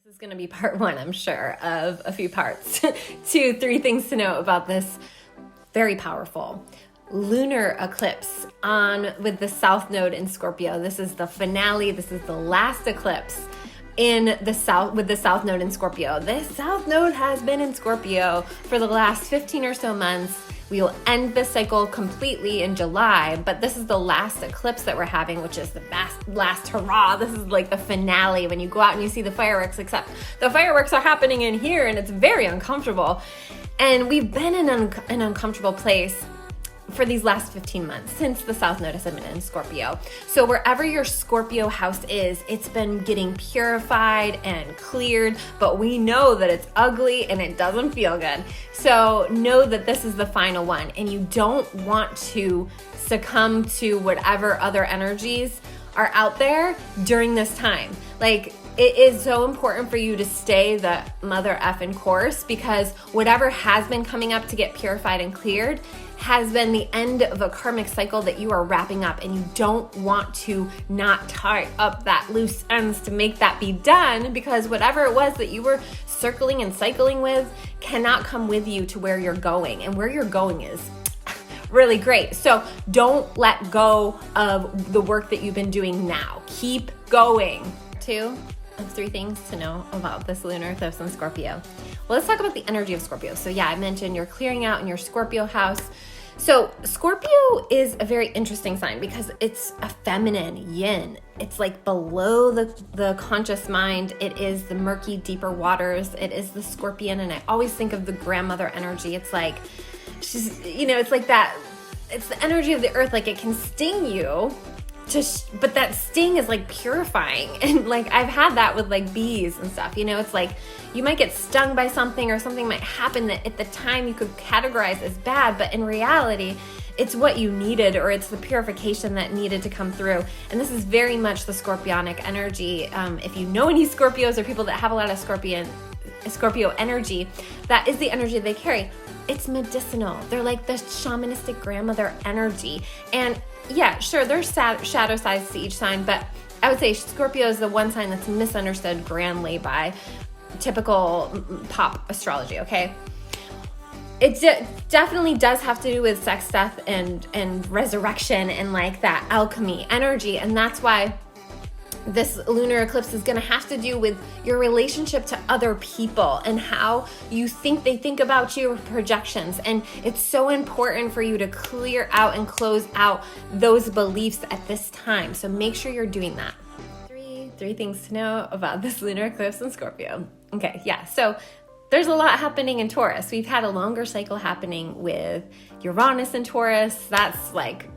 This is going to be part one, I'm sure, of a few parts. 2, 3 things to know about this very powerful lunar eclipse with the South Node in Scorpio. This is the finale. This is the last eclipse in the South with the South Node in Scorpio. This South Node has been in Scorpio for the last 15 or so months. We will end this cycle completely in July, but this is the last eclipse that we're having, which is the last hurrah. This is like the finale when you go out and you see the fireworks, except the fireworks are happening in here and it's very uncomfortable. And we've been in an uncomfortable place for these last 15 months since the South Node has been in Scorpio. So wherever your Scorpio house is, it's been getting purified and cleared, but we know that it's ugly and it doesn't feel good. So know that this is the final one, and you don't want to succumb to whatever other energies are out there during this time. Like, it is so important for you to stay the mother effing course, because whatever has been coming up to get purified and cleared has been the end of a karmic cycle that you are wrapping up, and you don't want to not tie up that loose ends to make that be done, because whatever it was that you were circling and cycling with cannot come with you to where you're going, and where you're going is really great. So don't let go of the work that you've been doing now. Keep going. 2 of 3 things to know about this lunar eclipse in Scorpio. Well, let's talk about the energy of Scorpio. So yeah, I mentioned you're clearing out in your Scorpio house. So Scorpio is a very interesting sign because it's a feminine yin. It's like below the conscious mind. It is the murky, deeper waters. It is the Scorpion. And I always think of the grandmother energy. It's like, she's, it's like that. It's the energy of the earth. Like, it can sting you, but that sting is like purifying. And like, I've had that with like bees and stuff. It's like you might get stung by something, or something might happen that at the time you could categorize as bad, but in reality it's what you needed, or it's the purification that needed to come through. And this is very much the scorpionic energy. If you know any Scorpios or people that have a lot of Scorpio energy, that is the energy they carry. It's medicinal. They're like the shamanistic grandmother energy. And yeah, sure, there's shadow sides to each sign, but I would say Scorpio is the one sign that's misunderstood grandly by typical pop astrology, okay? It definitely does have to do with sex, death, and resurrection, and like that alchemy energy. And that's why this lunar eclipse is going to have to do with your relationship to other people and how you think they think about you, projections. And it's so important for you to clear out and close out those beliefs at this time. So make sure you're doing that. 3 things to know about this lunar eclipse in Scorpio. Okay, yeah. So there's a lot happening in Taurus. We've had a longer cycle happening with Uranus in Taurus. That's like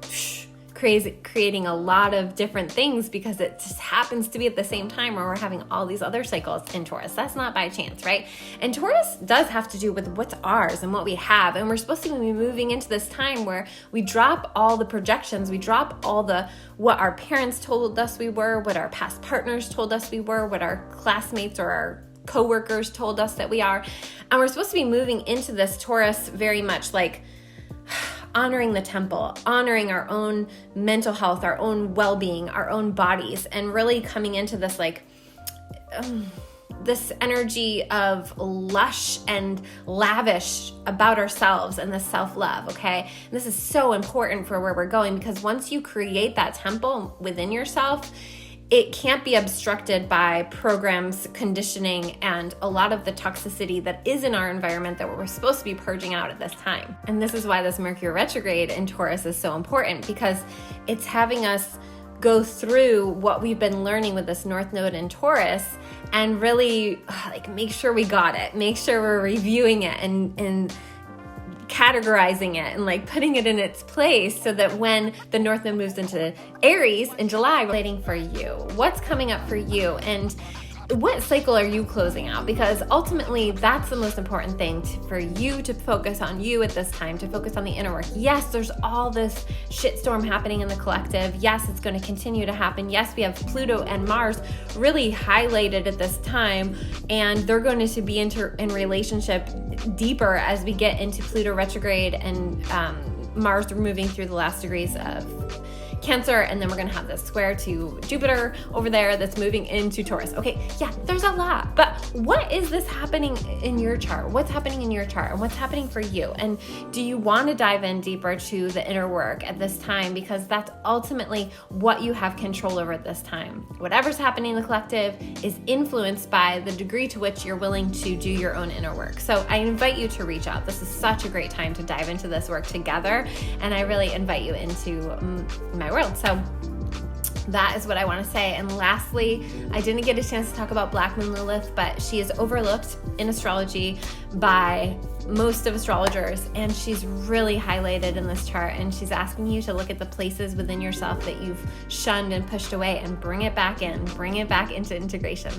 crazy, creating a lot of different things because it just happens to be at the same time where we're having all these other cycles in Taurus. That's not by chance, right? And Taurus does have to do with what's ours and what we have. And we're supposed to be moving into this time where we drop all the projections, we drop all what our parents told us we were, what our past partners told us we were, what our classmates or our coworkers told us that we are. And we're supposed to be moving into this Taurus very much like honoring the temple, honoring our own mental health, our own well-being, our own bodies, and really coming into this like this energy of lush and lavish about ourselves and the self-love, okay? And this is so important for where we're going, because once you create that temple within yourself, it can't be obstructed by programs, conditioning, and a lot of the toxicity that is in our environment that we're supposed to be purging out at this time. And this is why this Mercury retrograde in Taurus is so important, because it's having us go through what we've been learning with this North Node in Taurus and really like make sure we got it, make sure we're reviewing it and categorizing it and like putting it in its place, so that when the North Node moves into Aries in July, we're waiting for you. What's coming up for you, and what cycle are you closing out? Because ultimately that's the most important thing for you to focus on, you at this time, to focus on the inner work. Yes, there's all this shitstorm happening in the collective. Yes, it's going to continue to happen. Yes, we have Pluto and Mars really highlighted at this time, and they're going to be in relationship deeper as we get into Pluto retrograde and Mars moving through the last degrees of Cancer, and then we're gonna have this square to Jupiter over there that's moving into Taurus. Okay, yeah, there's a lot, but what is this happening in your chart? What's happening in your chart, and what's happening for you? And do you want to dive in deeper to the inner work at this time? Because that's ultimately what you have control over at this time. Whatever's happening in the collective is influenced by the degree to which you're willing to do your own inner work. So I invite you to reach out. This is such a great time to dive into this work together, and I really invite you into my world. So that is what I want to say. And lastly, I didn't get a chance to talk about Black Moon Lilith, but she is overlooked in astrology by most of astrologers, and she's really highlighted in this chart, and she's asking you to look at the places within yourself that you've shunned and pushed away and bring it back in, bring it back into integration.